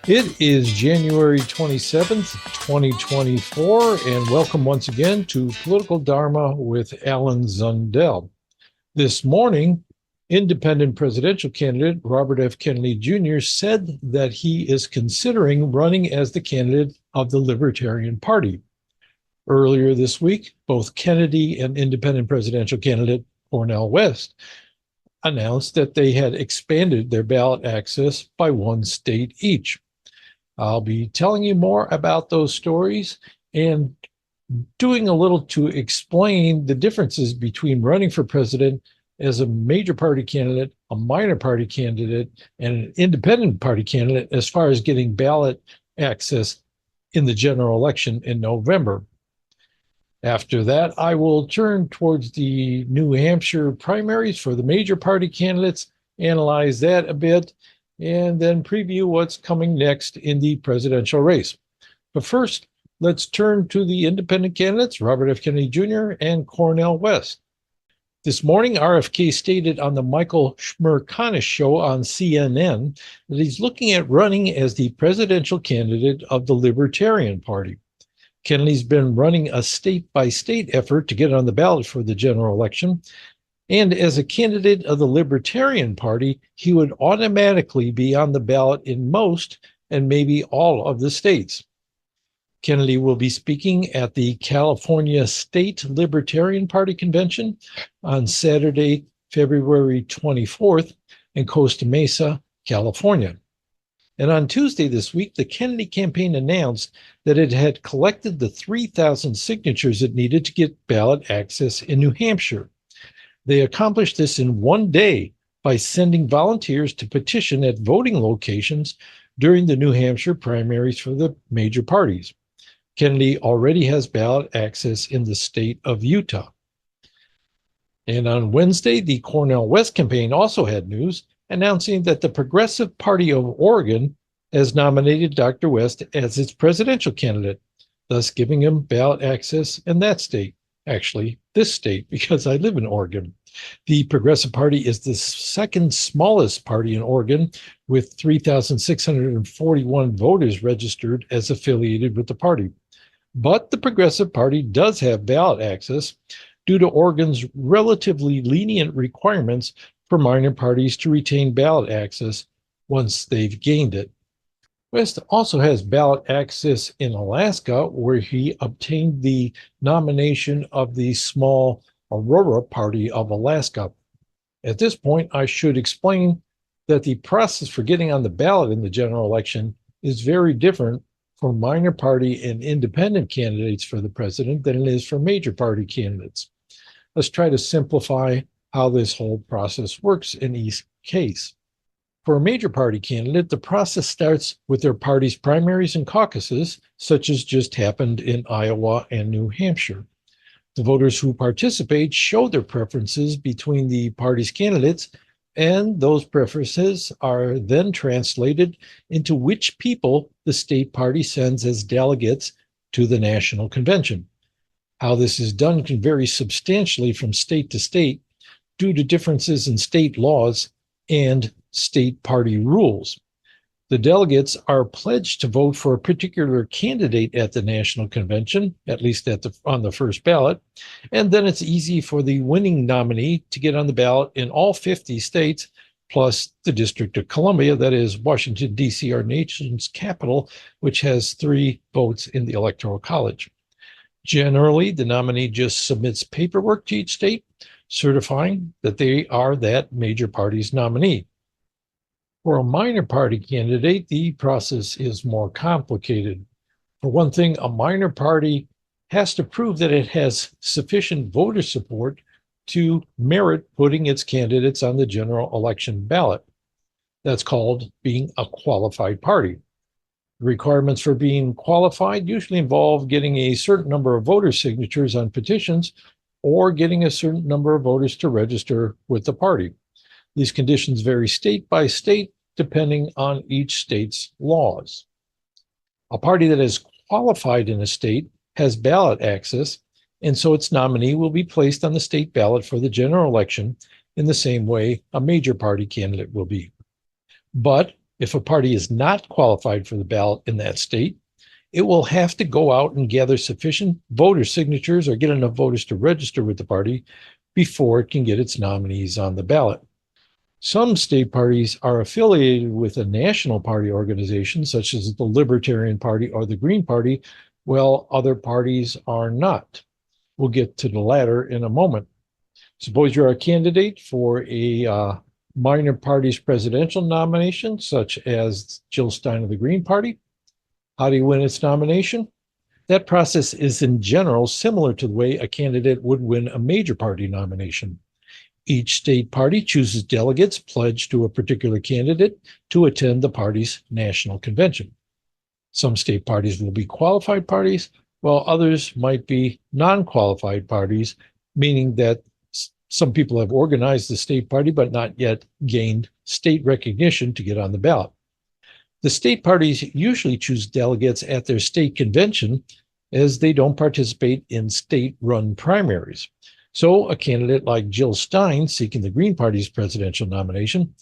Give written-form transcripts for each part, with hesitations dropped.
It is January 27th, 2024, and welcome once again to Political Dharma with Alan Zundell. This morning, independent presidential candidate Robert F. Kennedy Jr. said that he is considering running as the candidate of the Libertarian Party. Earlier this week, both Kennedy and independent presidential candidate Cornel West announced that they had expanded their ballot access by one state each. I'll be telling you more about those stories and doing a little to explain the differences between running for president as a major party candidate, a minor party candidate, and an independent party candidate as far as getting ballot access in the general election in November. After that, I will turn towards the New Hampshire primaries for the major party candidates, analyze that a bit, and then preview what's coming next in the presidential race. But first, let's turn to the independent candidates, Robert F. Kennedy Jr. and Cornel West. This morning, RFK stated on the Michael Schmerkanis show on CNN that he's looking at running as the presidential candidate of the Libertarian Party. Kennedy's been running a state-by-state effort to get on the ballot for the general election, and as a candidate of the Libertarian Party, he would automatically be on the ballot in most and maybe all of the states. Kennedy will be speaking at the California State Libertarian Party Convention on Saturday, February 24th in Costa Mesa, California. And on Tuesday this week, the Kennedy campaign announced that it had collected the 3,000 signatures it needed to get ballot access in New Hampshire. They accomplished this in one day by sending volunteers to petition at voting locations during the New Hampshire primaries for the major parties. Kennedy already has ballot access in the state of Utah. And on Wednesday, the Cornel West campaign also had news announcing that the Progressive Party of Oregon has nominated Dr. West as its presidential candidate, thus giving him ballot access in that state. Actually, this state, because I live in Oregon. The Progressive Party is the second smallest party in Oregon, with 3,641 voters registered as affiliated with the party. But the Progressive Party does have ballot access due to Oregon's relatively lenient requirements for minor parties to retain ballot access once they've gained it. West also has ballot access in Alaska, where he obtained the nomination of the small Aurora Party of Alaska. At this point, I should explain that the process for getting on the ballot in the general election is very different for minor party and independent candidates for the president than it is for major party candidates. Let's try to simplify how this whole process works in each case. For a major party candidate, the process starts with their party's primaries and caucuses, such as just happened in Iowa and New Hampshire. The voters who participate show their preferences between the party's candidates, and those preferences are then translated into which people the state party sends as delegates to the national convention. How this is done can vary substantially from state to state due to differences in state laws and state party rules. The delegates are pledged to vote for a particular candidate at the national convention, at least on the first ballot, and then it's easy for the winning nominee to get on the ballot in all 50 states, plus the District of Columbia, that is Washington, D.C., our nation's capital, which has 3 votes in the Electoral College. Generally, the nominee just submits paperwork to each state, certifying that they are that major party's nominee. For a minor party candidate, the process is more complicated. For one thing, a minor party has to prove that it has sufficient voter support to merit putting its candidates on the general election ballot. That's called being a qualified party. The requirements for being qualified usually involve getting a certain number of voter signatures on petitions or getting a certain number of voters to register with the party. These conditions vary state by state depending on each state's laws. A party that is qualified in a state has ballot access, and so its nominee will be placed on the state ballot for the general election in the same way a major party candidate will be. But If a party is not qualified for the ballot in that state, it will have to go out and gather sufficient voter signatures or get enough voters to register with the party before it can get its nominees on the ballot. Some state parties are affiliated with a national party organization, such as the Libertarian Party or the Green Party, while other parties are not. We'll get to the latter in a moment. Suppose you're a candidate for a minor party's presidential nomination, such as Jill Stein of the Green Party. How do you win its nomination? That process is in general similar to the way a candidate would win a major party nomination. Each state party chooses delegates pledged to a particular candidate to attend the party's national convention. Some state parties will be qualified parties, while others might be non-qualified parties, meaning that some people have organized the state party but not yet gained state recognition to get on the ballot. The state parties usually choose delegates at their state convention, as they don't participate in state-run primaries. So a candidate like Jill Stein, seeking the Green Party's presidential nomination,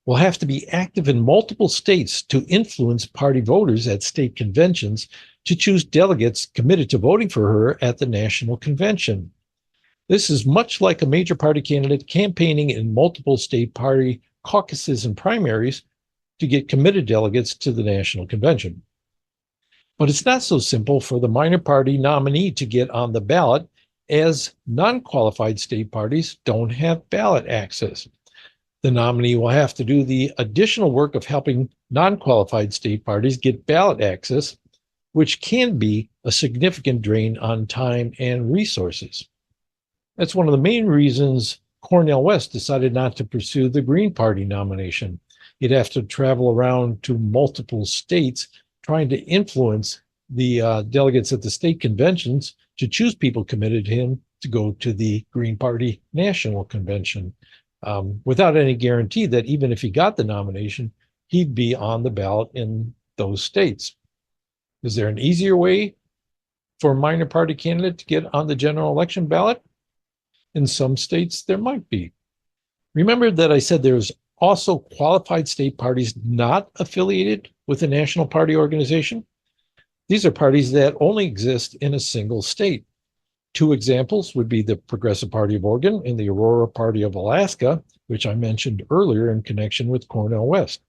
will have to be active in multiple states to influence party voters at state conventions to choose delegates committed to voting for her at the national convention. This is much like a major party candidate campaigning in multiple state party caucuses and primaries to get committed delegates to the national convention. But it's not so simple for the minor party nominee to get on the ballot, as non-qualified state parties don't have ballot access. The nominee will have to do the additional work of helping non-qualified state parties get ballot access, which can be a significant drain on time and resources. That's one of the main reasons Cornel West decided not to pursue the Green Party nomination. He'd have to travel around to multiple states trying to influence the delegates at the state conventions to choose people committed to him to go to the Green Party national convention, without any guarantee that even if he got the nomination, he'd be on the ballot in those states. Is there an easier way for a minor party candidate to get on the general election ballot? In some states, there might be. Remember that I said there's also qualified state parties not affiliated with a national party organization? These are parties that only exist in a single state. Two examples would be the Progressive Party of Oregon and the Aurora Party of Alaska, which I mentioned earlier in connection with Cornel West.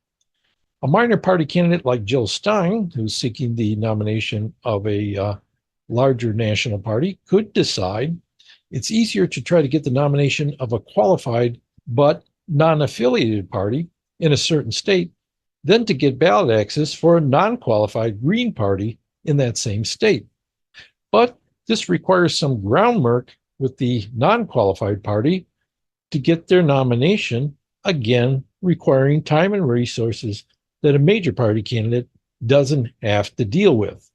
A minor party candidate like Jill Stein, who's seeking the nomination of a larger national party, could decide it's easier to try to get the nomination of a qualified but non-affiliated party in a certain state than to get ballot access for a non-qualified Green Party in that same state. But this requires some groundwork with the non-qualified party to get their nomination, again, requiring time and resources that a major party candidate doesn't have to deal with.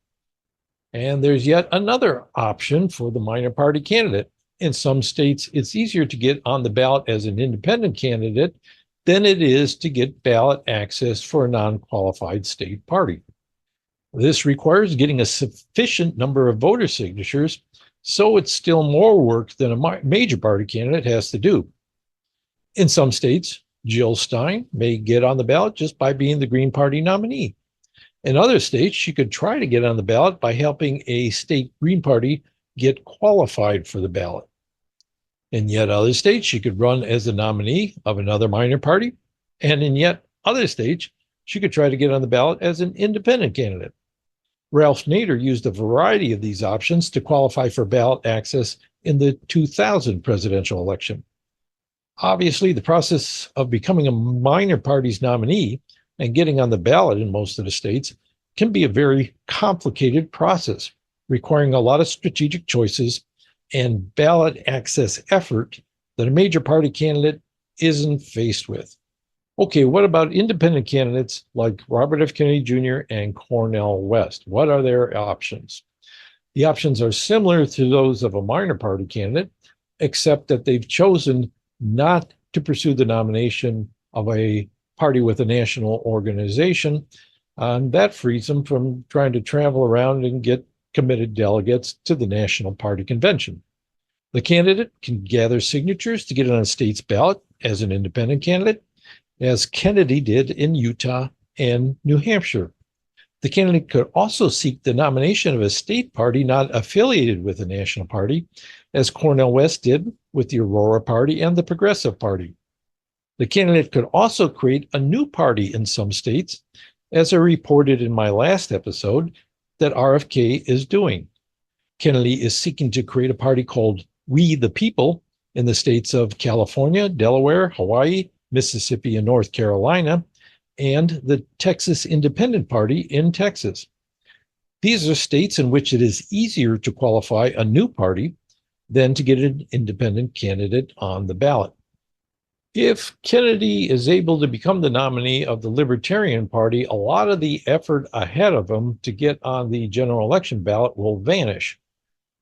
And there's yet another option for the minor party candidate. In some states, it's easier to get on the ballot as an independent candidate than it is to get ballot access for a non-qualified state party. This requires getting a sufficient number of voter signatures, so it's still more work than a major party candidate has to do. In some states, Jill Stein may get on the ballot just by being the Green Party nominee. In other states, she could try to get on the ballot by helping a state Green Party get qualified for the ballot. In yet other states, she could run as a nominee of another minor party. And in yet other states, she could try to get on the ballot as an independent candidate. Ralph Nader used a variety of these options to qualify for ballot access in the 2000 presidential election. Obviously, the process of becoming a minor party's nominee and getting on the ballot in most of the states can be a very complicated process, requiring a lot of strategic choices and ballot access effort that a major party candidate isn't faced with. Okay, what about independent candidates like Robert F. Kennedy Jr. and Cornel West? What are their options? The options are similar to those of a minor party candidate, except that they've chosen not to pursue the nomination of a party with a national organization, and that frees them from trying to travel around and get committed delegates to the national party convention. The candidate can gather signatures to get on a state's ballot as an independent candidate, as Kennedy did in Utah and New Hampshire. The candidate could also seek the nomination of a state party not affiliated with a national party, as Cornel West did with the Aurora Party and the Progressive Party. The candidate could also create a new party in some states, as I reported in my last episode that RFK is doing. Kennedy is seeking to create a party called We the People in the states of California, Delaware, Hawaii, Mississippi, and North Carolina, and the Texas Independent Party in Texas. These are states in which it is easier to qualify a new party than to get an independent candidate on the ballot. If Kennedy is able to become the nominee of the Libertarian Party, a lot of the effort ahead of him to get on the general election ballot will vanish.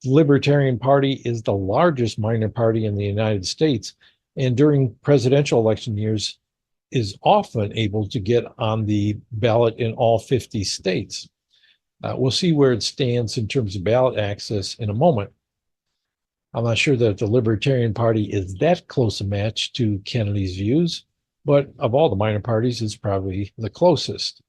The Libertarian Party is the largest minor party in the United States, and during presidential election years is often able to get on the ballot in all 50 states. We'll see where it stands in terms of ballot access in a moment. I'm not sure that the Libertarian Party is that close a match to Kennedy's views, but of all the minor parties, it's probably the closest.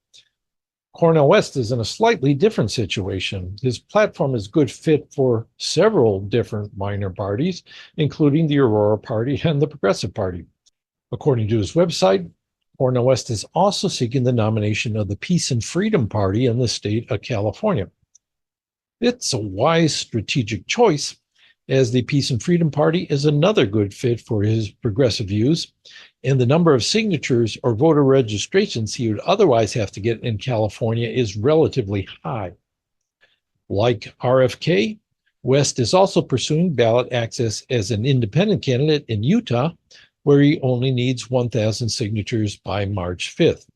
Cornel West is in a slightly different situation. His platform is a good fit for several different minor parties, including the Aurora Party and the Progressive Party. According to his website, Cornel West is also seeking the nomination of the Peace and Freedom Party in the state of California. It's a wise strategic choice, as the Peace and Freedom Party is another good fit for his progressive views, and the number of signatures or voter registrations he would otherwise have to get in California is relatively high. Like RFK, West is also pursuing ballot access as an independent candidate in Utah, where he only needs 1,000 signatures by March 5th.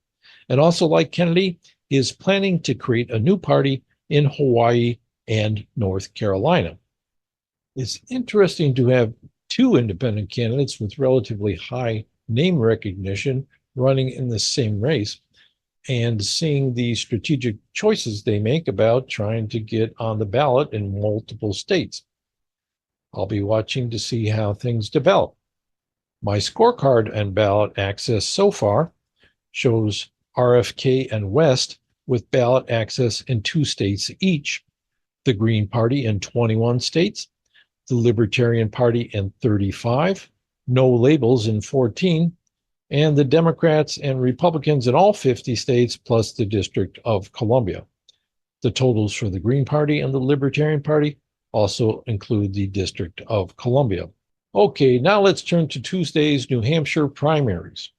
And also like Kennedy, he is planning to create a new party in Hawaii and North Carolina. It's interesting to have two independent candidates with relatively high name recognition running in the same race and seeing the strategic choices they make about trying to get on the ballot in multiple states. I'll be watching to see how things develop. My scorecard and ballot access so far shows RFK and West with ballot access in 2 states each, the Green Party in 21 states, the Libertarian Party in 35, no labels in 14, and the Democrats and Republicans in all 50 states, plus the District of Columbia. The totals for the Green Party and the Libertarian Party also include the District of Columbia. Okay, now let's turn to Tuesday's New Hampshire primaries.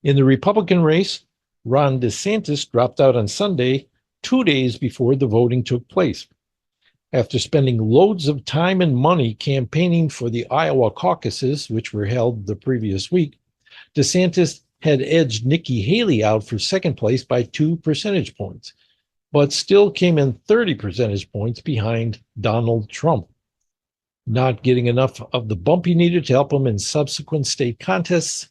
In the Republican race, Ron DeSantis dropped out on Sunday, 2 days before the voting took place. After spending loads of time and money campaigning for the Iowa caucuses, which were held the previous week, DeSantis had edged Nikki Haley out for second place by 2 percentage points, but still came in 30 percentage points behind Donald Trump. Not getting enough of the bump he needed to help him in subsequent state contests,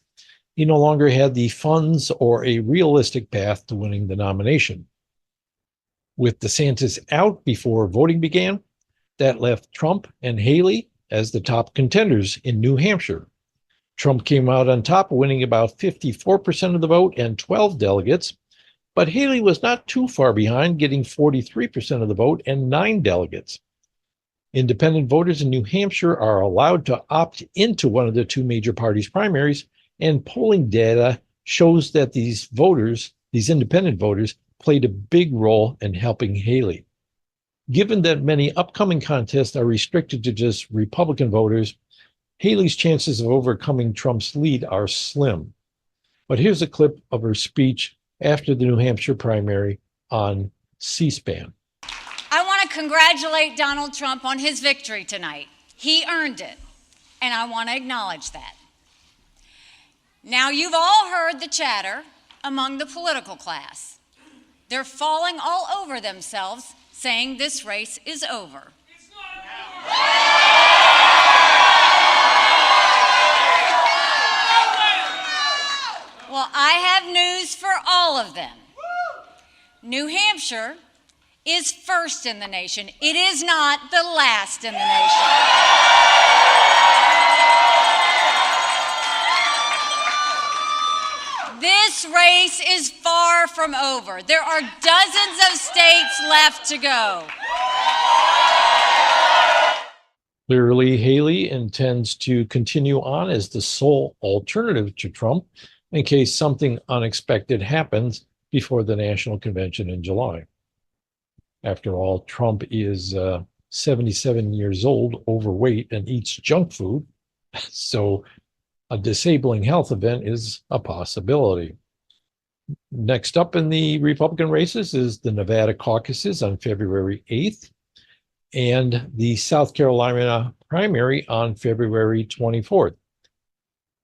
he no longer had the funds or a realistic path to winning the nomination. With DeSantis out before voting began, that left Trump and Haley as the top contenders in New Hampshire. Trump came out on top, winning about 54% of the vote and 12 delegates, but Haley was not too far behind, getting 43% of the vote and 9 delegates. Independent voters in New Hampshire are allowed to opt into one of the 2 major parties' primaries, and polling data shows that these independent voters, played a big role in helping Haley. Given that many upcoming contests are restricted to just Republican voters, Haley's chances of overcoming Trump's lead are slim. But here's a clip of her speech after the New Hampshire primary on C-SPAN. I want to congratulate Donald Trump on his victory tonight. He earned it, and I want to acknowledge that. Now, you've all heard the chatter among the political class. They're falling all over themselves, saying this race is over. It's not over. Well, I have news for all of them. New Hampshire is first in the nation. It is not the last in the nation. This race is far from over. There are dozens of states left to go. Clearly, Haley intends to continue on as the sole alternative to Trump in case something unexpected happens before the national convention in July. After all, Trump is 77 years old, overweight, and eats junk food, so a disabling health event is a possibility. Next up in the Republican races is the Nevada caucuses on February 8th and the South Carolina primary on February 24th.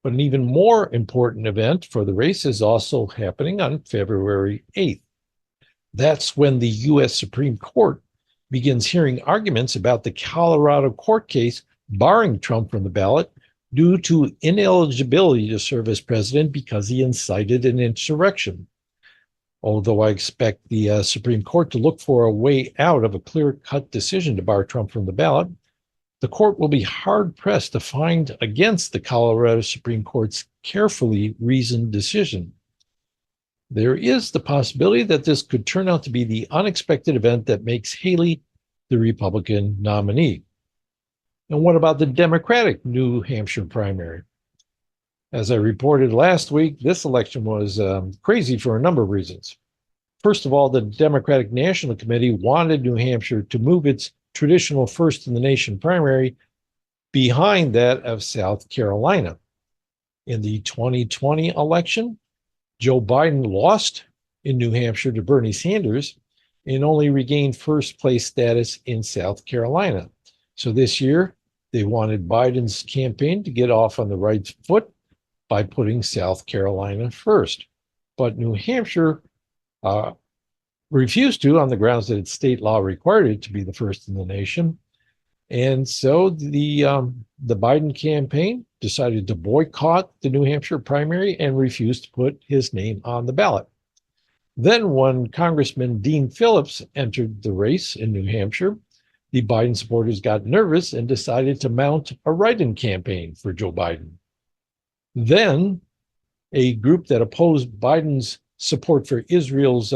But an even more important event for the race is also happening on February 8th. That's when the U.S. Supreme Court begins hearing arguments about the Colorado court case barring Trump from the ballot due to ineligibility to serve as president because he incited an insurrection. Although I expect the Supreme Court to look for a way out of a clear-cut decision to bar Trump from the ballot, the court will be hard-pressed to find against the Colorado Supreme Court's carefully reasoned decision. There is the possibility that this could turn out to be the unexpected event that makes Haley the Republican nominee. And what about the Democratic New Hampshire primary? As I reported last week, this election was crazy for a number of reasons. First of all, the Democratic National Committee wanted New Hampshire to move its traditional first-in-the-nation primary behind that of South Carolina. In the 2020 election, Joe Biden lost in New Hampshire to Bernie Sanders and only regained first-place status in South Carolina. So this year, they wanted Biden's campaign to get off on the right foot by putting South Carolina first. But New Hampshire refused to on the grounds that its state law required it to be the first in the nation. And so the Biden campaign decided to boycott the New Hampshire primary and refused to put his name on the ballot. Then when Congressman Dean Phillips entered the race in New Hampshire, the Biden supporters got nervous and decided to mount a write-in campaign for Joe Biden. Then a group that opposed Biden's support for Israel's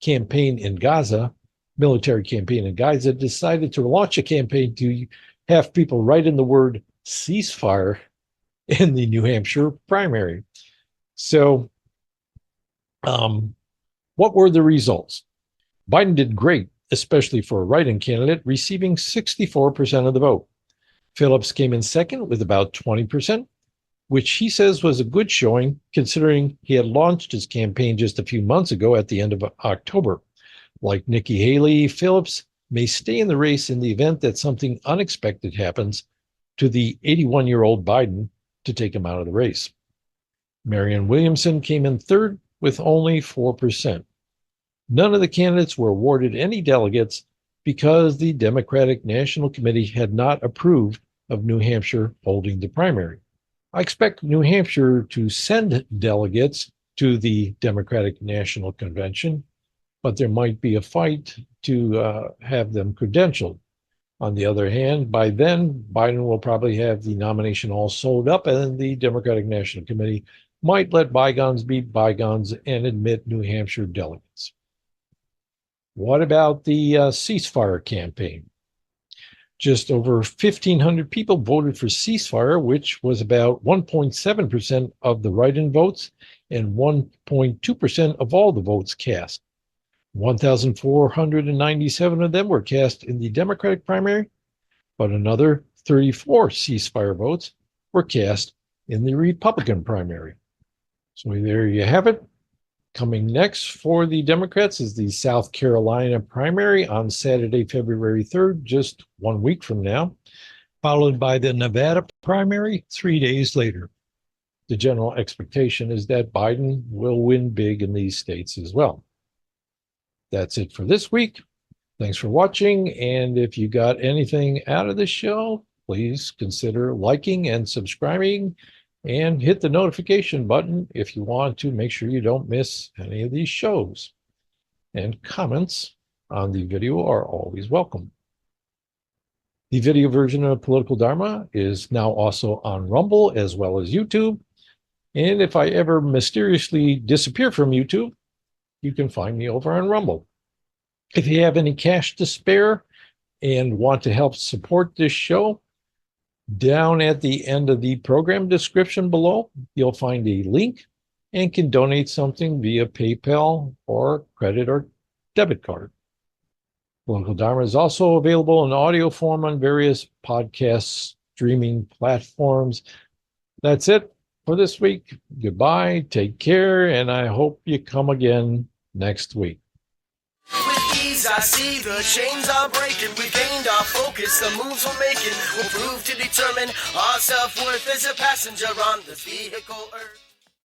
campaign in Gaza, military campaign in Gaza, decided to launch a campaign to have people write in the word ceasefire in the New Hampshire primary. So what were the results? Biden did great, especially for a write-in candidate, receiving 64% of the vote. Phillips came in second with about 20%, which he says was a good showing considering he had launched his campaign just a few months ago at the end of October. Like Nikki Haley, Phillips may stay in the race in the event that something unexpected happens to the 81-year-old Biden to take him out of the race. Marianne Williamson came in third with only 4%. None of the candidates were awarded any delegates because the Democratic National Committee had not approved of New Hampshire holding the primary. I expect New Hampshire to send delegates to the Democratic National Convention, but there might be a fight to have them credentialed. On the other hand, by then, Biden will probably have the nomination all sold up, and the Democratic National Committee might let bygones be bygones and admit New Hampshire delegates. What about the ceasefire campaign? Just over 1,500 people voted for ceasefire, which was about 1.7% of the write-in votes and 1.2% of all the votes cast. 1,497 of them were cast in the Democratic primary, but another 34 ceasefire votes were cast in the Republican primary. So there you have it. Coming next for the Democrats is the South Carolina primary on Saturday, February 3rd, just 1 week from now, followed by the Nevada primary 3 days later. The general expectation is that Biden will win big in these states as well. That's it for this week. Thanks for watching. And if you got anything out of this show, please consider liking and subscribing and hit the notification button if you want to make sure you don't miss any of these shows. And comments on the video are always welcome. The video version of Political Dharma is now also on Rumble as well as YouTube. And if I ever mysteriously disappear from YouTube, you can find me over on Rumble. If you have any cash to spare and want to help support this show, down at the end of the program description below, you'll find a link and can donate something via PayPal or credit or debit card. Political Dharma is also available in audio form on various podcast streaming platforms. That's it for this week. Goodbye, take care, and I hope you come again next week. With ease, I see the chains are breaking. We gained our focus, the moves we're making will prove to determine our self-worth as a passenger on this vehicle Earth.